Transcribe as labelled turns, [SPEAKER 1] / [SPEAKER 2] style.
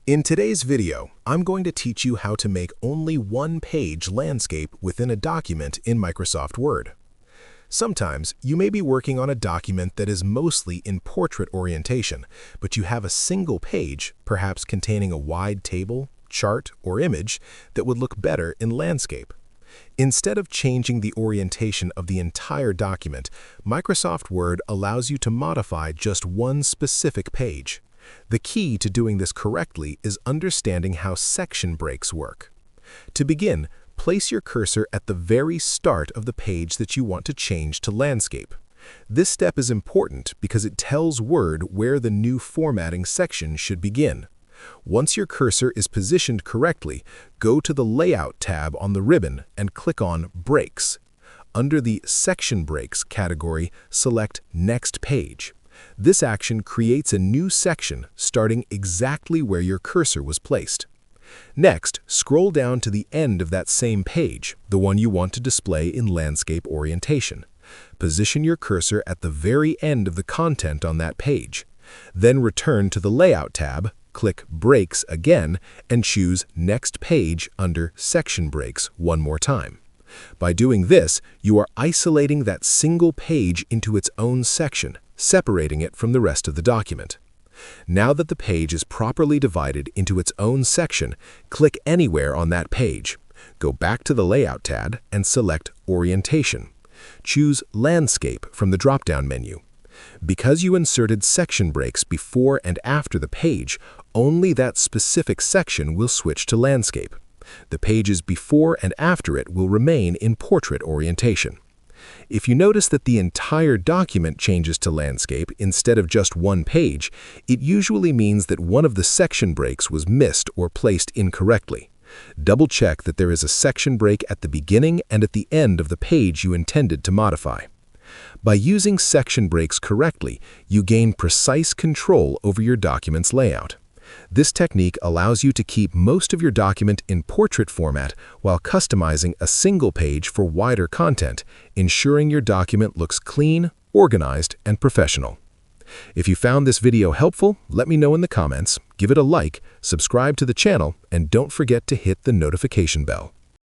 [SPEAKER 1] In today's video, I'm going to teach you how to make only one-page landscape within a document in Microsoft Word. Sometimes you may be working on a document that is mostly in portrait orientation, but you have a single page, perhaps containing a wide table, chart, or image that would look better in landscape. Instead of changing the orientation of the entire document, Microsoft Word allows you to modify just one specific page. The key to doing this correctly is understanding how section breaks work. To begin, place your cursor at the very start of the page that you want to change to landscape. This step is important because it tells Word where the new formatting section should begin. Once your cursor is positioned correctly, go to the Layout tab on the ribbon and click on Breaks. Under the Section Breaks category, select Next Page. This action creates a new section starting exactly where your cursor was placed. Next, scroll down to the end of that same page, the one you want to display in landscape orientation. Position your cursor at the very end of the content on that page. Then return to the Layout tab, click Breaks again, and choose Next Page under Section Breaks one more time. By doing this, you are isolating that single page into its own section, separating it from the rest of the document. Now that the page is properly divided into its own section, click anywhere on that page. Go back to the Layout tab and select Orientation. Choose Landscape from the drop-down menu. Because you inserted section breaks before and after the page, only that specific section will switch to landscape. The pages before and after it will remain in portrait orientation. If you notice that the entire document changes to landscape instead of just one page, it usually means that one of the section breaks was missed or placed incorrectly. Double-check that there is a section break at the beginning and at the end of the page you intended to modify. By using section breaks correctly, you gain precise control over your document's layout. This technique allows you to keep most of your document in portrait format while customizing a single page for wider content, ensuring your document looks clean, organized, and professional. If you found this video helpful, let me know in the comments, give it a like, subscribe to the channel, and don't forget to hit the notification bell.